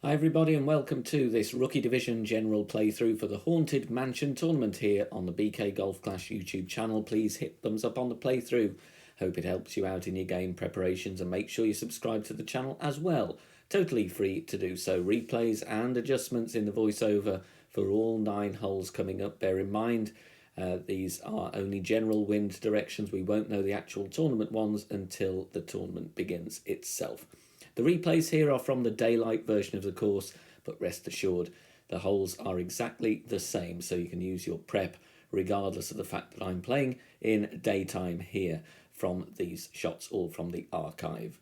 Hi everybody and welcome to this Rookie Division general playthrough for the Haunted Mansion Tournament here on the BK Golf Clash YouTube channel. Please hit thumbs up on the playthrough. Hope it helps you out in your game preparations and make sure you subscribe to the channel as well. Totally free to do so. Replays and adjustments in the voiceover for all 9 holes coming up. Bear in mind these are only general wind directions. We won't know the actual tournament ones until the tournament begins itself. The replays here are from the daylight version of the course, but rest assured the holes are exactly the same, so you can use your prep regardless of the fact that I'm playing in daytime here from these shots, all from the archive.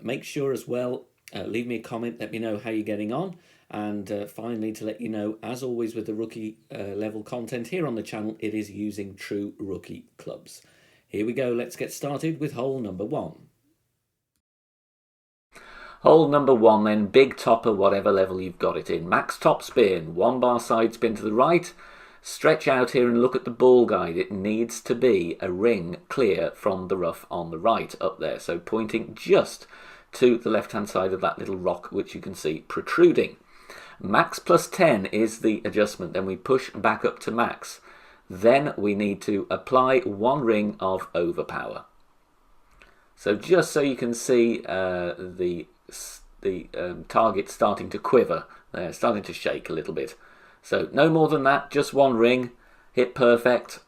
Make sure as well, leave me a comment, let me know how you're getting on, and finally to let you know, as always with the rookie level content here on the channel, it is using true rookie clubs. Here we go, let's get started with hole number 1. Hole number 1 then, big topper, whatever level you've got it in. Max top spin, 1 bar side spin to the right. Stretch out here and look at the ball guide. It needs to be a ring clear from the rough on the right up there. So pointing just to the left hand side of that little rock which you can see protruding. Max plus 10 is the adjustment. Then we push back up to max. Then we need to apply 1 ring of overpower. So just so you can see the target starting to quiver, they're starting to shake a little bit. So no more than that, just 1 ring, hit perfect.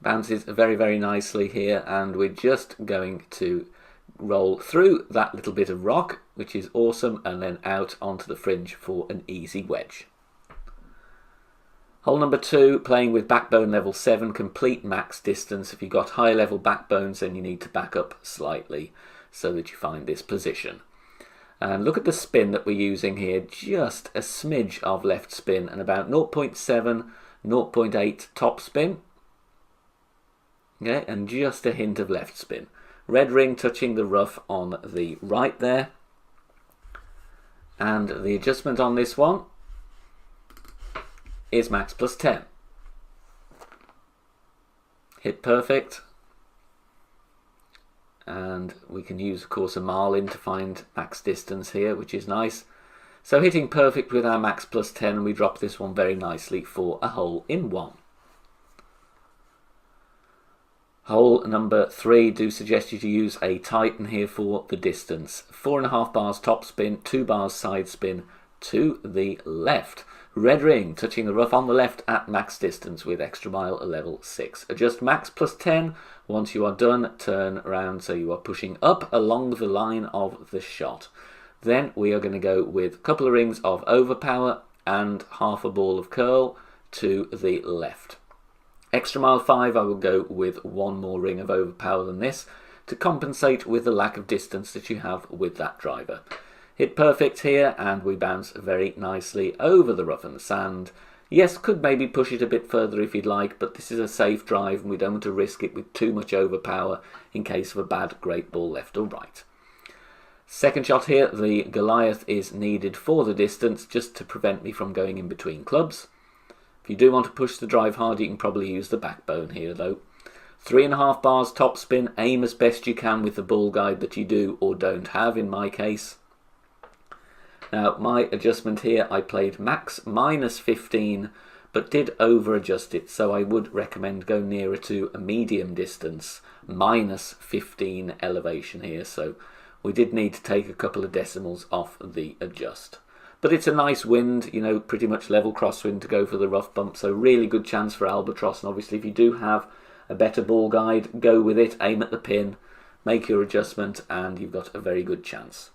Bounces very, very nicely here, and we're just going to roll through that little bit of rock, which is awesome, and then out onto the fringe for an easy wedge. Hole number 2, playing with backbone level 7, complete max distance. If you've got high level backbones, then you need to back up slightly so that you find this position. And look at the spin that we're using here, just a smidge of left spin and about 0.7, 0.8 top spin. Okay, and just a hint of left spin. Red ring touching the rough on the right there. And the adjustment on this one is max plus 10. Hit perfect. And we can use, of course, a marlin to find max distance here, which is nice. So hitting perfect with our max plus 10, and we drop this one very nicely for a hole in 1. Hole number 3, do suggest you to use a Titan here for the distance. 4.5 bars top spin, 2 bars side spin to the left. Red ring touching the rough on the left at max distance with extra mile level 6. Adjust max plus 10. Once you are done, turn around so you are pushing up along the line of the shot. Then we are going to go with a couple of rings of overpower and half a ball of curl to the left. Extra mile 5, I will go with 1 more ring of overpower than this to compensate with the lack of distance that you have with that driver. Hit perfect here, and we bounce very nicely over the rough and the sand. Yes, could maybe push it a bit further if you'd like, but this is a safe drive and we don't want to risk it with too much overpower in case of a bad great ball left or right. Second shot here, the Goliath is needed for the distance just to prevent me from going in between clubs. If you do want to push the drive hard, you can probably use the backbone here though. 3.5 bars top spin, aim as best you can with the ball guide that you do or don't have in my case. Now, my adjustment here, I played max minus 15, but did over adjust it, so I would recommend go nearer to a medium distance, minus 15 elevation here, so we did need to take a couple of decimals off the adjust. But it's a nice wind, you know, pretty much level crosswind to go for the rough bump, so really good chance for albatross, and obviously if you do have a better ball guide, go with it, aim at the pin, make your adjustment, and you've got a very good chance.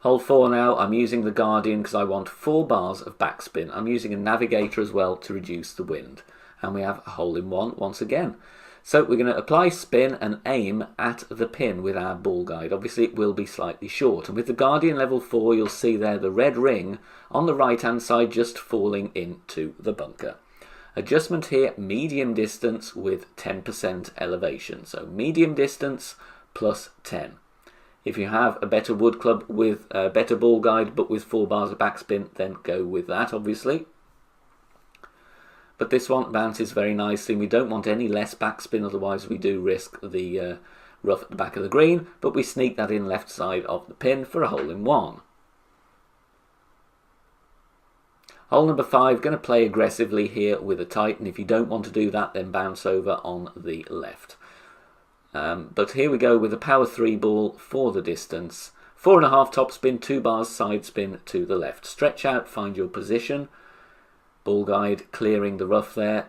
Hole 4 now, I'm using the Guardian because I want 4 bars of backspin. I'm using a navigator as well to reduce the wind. And we have a hole in 1 once again. So we're going to apply spin and aim at the pin with our ball guide. Obviously it will be slightly short. And with the Guardian level 4, you'll see there the red ring on the right hand side just falling into the bunker. Adjustment here, medium distance with 10% elevation. So medium distance plus 10. If you have a better wood club with a better ball guide but with 4 bars of backspin, then go with that obviously. But this one bounces very nicely. We don't want any less backspin, otherwise we do risk the rough at the back of the green, but we sneak that in left side of the pin for a hole in one. Hole number 5, going to play aggressively here with a tighten. If you don't want to do that, then bounce over on the left. But here we go with a power 3 ball for the distance. 4.5 top spin, 2 bars side spin to the left. Stretch out, find your position. Ball guide clearing the rough there,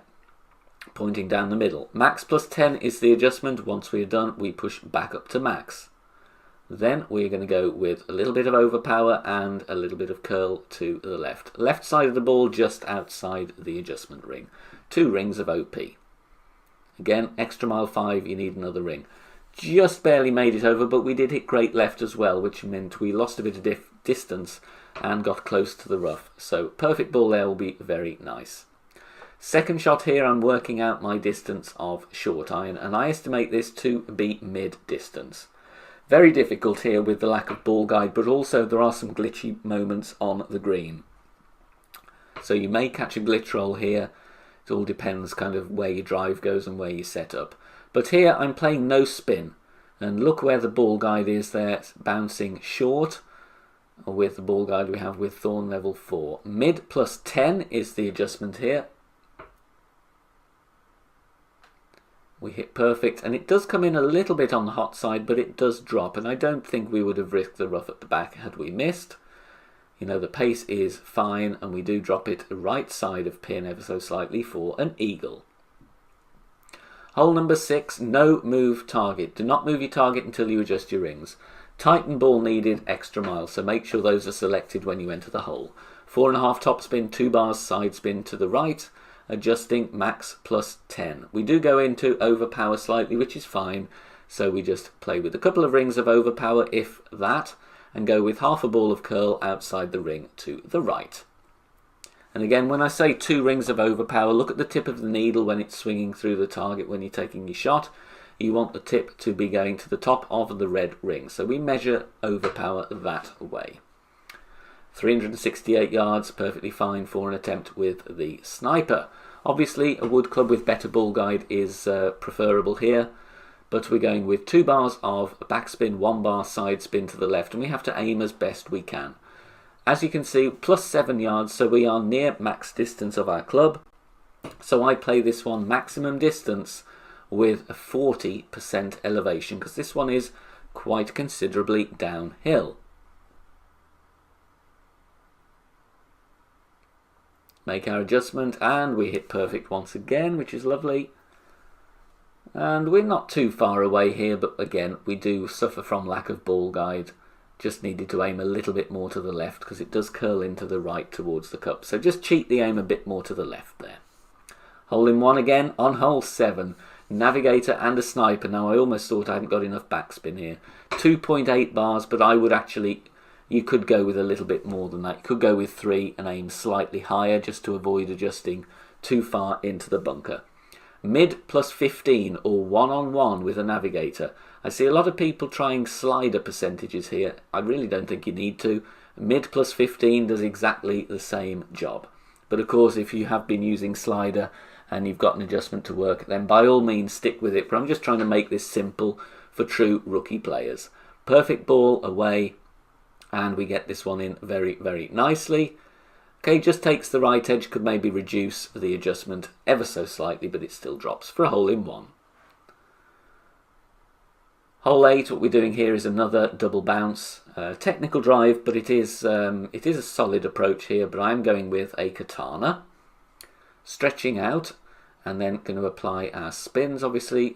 pointing down the middle. Max plus 10 is the adjustment. Once we are done, we push back up to max. Then we're going to go with a little bit of overpower and a little bit of curl to the left. Left side of the ball just outside the adjustment ring. 2 rings of OP. Again, extra mile 5, you need another ring. Just barely made it over, but we did hit great left as well, which meant we lost a bit of distance and got close to the rough. So perfect ball there will be very nice. Second shot here, I'm working out my distance of short iron, and I estimate this to be mid distance. Very difficult here with the lack of ball guide, but also there are some glitchy moments on the green. So you may catch a glitch roll here. It all depends kind of where your drive goes and where you set up. But here I'm playing no spin, and look where the ball guide is there. It's bouncing short with the ball guide we have with Thorn level 4. Mid plus 10 is the adjustment here. We hit perfect, and it does come in a little bit on the hot side, but it does drop, and I don't think we would have risked the rough at the back had we missed. You know, the pace is fine, and we do drop it right side of pin ever so slightly for an eagle. Hole number 6, no move target. Do not move your target until you adjust your rings. Tighten ball needed, extra mile, so make sure those are selected when you enter the hole. 4.5 top spin, 2 bars side spin to the right, adjusting max plus 10. We do go into overpower slightly, which is fine, so we just play with a couple of rings of overpower, if that, and go with half a ball of curl outside the ring to the right. And again, when I say 2 rings of overpower, look at the tip of the needle when it's swinging through the target when you're taking your shot. You want the tip to be going to the top of the red ring. So we measure overpower that way. 368 yards, perfectly fine for an attempt with the sniper. Obviously, a wood club with better ball guide is preferable here. But we're going with 2 bars of backspin, 1 bar side spin to the left, and we have to aim as best we can. As you can see, plus 7 yards, so we are near max distance of our club. So I play this one maximum distance with a 40% elevation, because this one is quite considerably downhill. Make our adjustment, and we hit perfect once again, which is lovely. And we're not too far away here, but again, we do suffer from lack of ball guide. Just needed to aim a little bit more to the left because it does curl into the right towards the cup. So just cheat the aim a bit more to the left there. Hole in one again on hole 7. Navigator and a sniper. Now I almost thought I hadn't got enough backspin here. 2.8 bars, but I would actually, you could go with a little bit more than that. You could go with 3 and aim slightly higher just to avoid adjusting too far into the bunker. Mid plus 15 or 1-on-1 with a navigator. I see a lot of people trying slider percentages here. I really don't think you need to. Mid plus 15 does exactly the same job. But of course, if you have been using slider and you've got an adjustment to work, then by all means stick with it. But I'm just trying to make this simple for true rookie players. Perfect ball away, and we get this one in very, very nicely. Okay, just takes the right edge, could maybe reduce the adjustment ever so slightly, but it still drops for a hole in one. Hole 8, what we're doing here is another double bounce. Technical drive, but it is a solid approach here, but I'm going with a katana. Stretching out, and then going to apply our spins, obviously.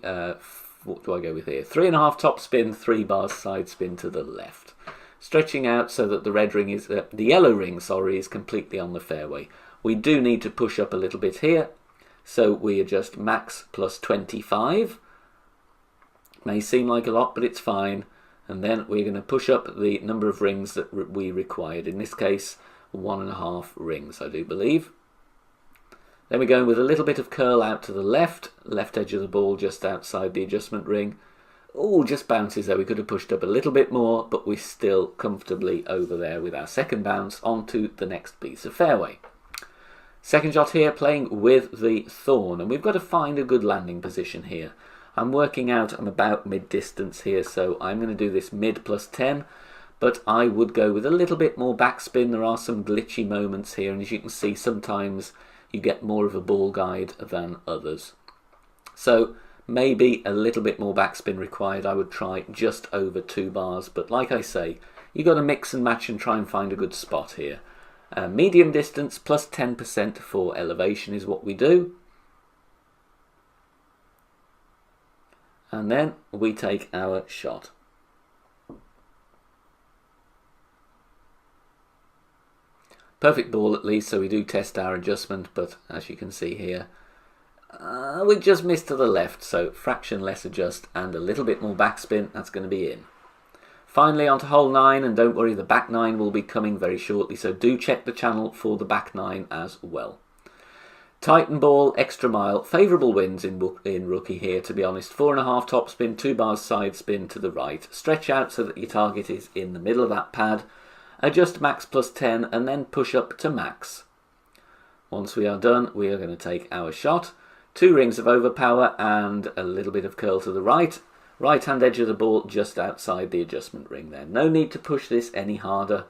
What do I go with here? 3.5 top spin, 3 bars side spin to the left. Stretching out so that the red ring is, the yellow ring, sorry, is completely on the fairway. We do need to push up a little bit here, so we adjust max plus 25. May seem like a lot, but it's fine. And then we're going to push up the number of rings that we required. In this case, 1.5 rings, I do believe. Then we're going with a little bit of curl out to the left edge of the ball just outside the adjustment ring. Oh, just bounces there. We could have pushed up a little bit more, but we're still comfortably over there with our second bounce onto the next piece of fairway. Second shot here, playing with the Thorn, and we've got to find a good landing position here. I'm working out I'm about mid distance here, so I'm going to do this mid plus 10, but I would go with a little bit more backspin. There are some glitchy moments here, and as you can see, sometimes you get more of a ball guide than others. So maybe a little bit more backspin required. I would try just over 2 bars, but like I say, you got to mix and match and try and find a good spot here. Medium distance plus 10% for elevation is what we do. And then we take our shot. Perfect ball at least, so we do test our adjustment, but as you can see here, we just missed to the left, so fraction less adjust and a little bit more backspin, that's going to be in. Finally onto hole 9, and don't worry, the back 9 will be coming very shortly, so do check the channel for the back 9 as well. Tighten ball, extra mile, favourable winds in rookie here, to be honest. 4.5 topspin, 2 bars side spin to the right. Stretch out so that your target is in the middle of that pad. Adjust max plus 10 and then push up to max. Once we are done, we are going to take our shot. 2 rings of overpower and a little bit of curl to the right. Right hand edge of the ball just outside the adjustment ring there. No need to push this any harder.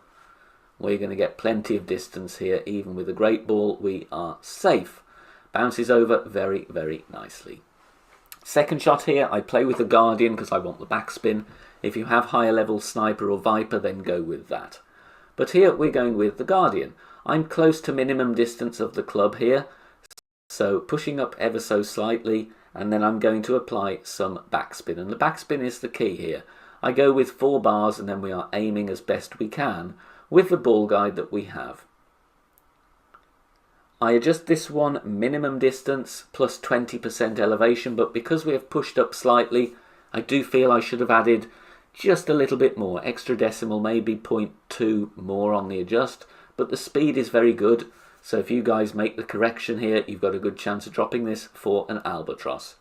We're going to get plenty of distance here. Even with a great ball, we are safe. Bounces over very, very nicely. Second shot here, I play with the Guardian because I want the backspin. If you have higher level Sniper or Viper, then go with that. But here we're going with the Guardian. I'm close to minimum distance of the club here, so pushing up ever so slightly, and then I'm going to apply some backspin. And the backspin is the key here. I go with 4 bars and then we are aiming as best we can with the ball guide that we have. I adjust this one minimum distance plus 20% elevation, but because we have pushed up slightly, I do feel I should have added just a little bit more, extra decimal, maybe 0.2 more on the adjust, but the speed is very good. So if you guys make the correction here, you've got a good chance of dropping this for an albatross.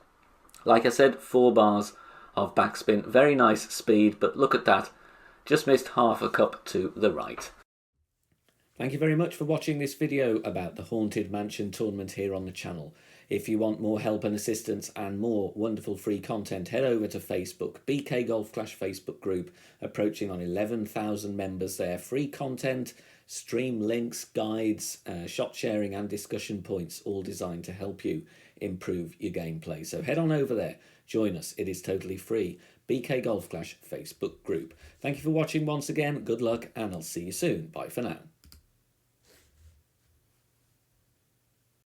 Like I said, 4 bars of backspin, very nice speed, but look at that, just missed half a cup to the right. Thank you very much for watching this video about the Haunted Mansion tournament here on the channel. If you want more help and assistance and more wonderful free content, head over to Facebook, BK Golf Clash Facebook group, approaching on 11,000 members there. Free content, stream links, guides, shot sharing and discussion points, all designed to help you improve your gameplay. So head on over there, join us, it is totally free. BK Golf Clash Facebook group. Thank you for watching once again, good luck, and I'll see you soon. Bye for now.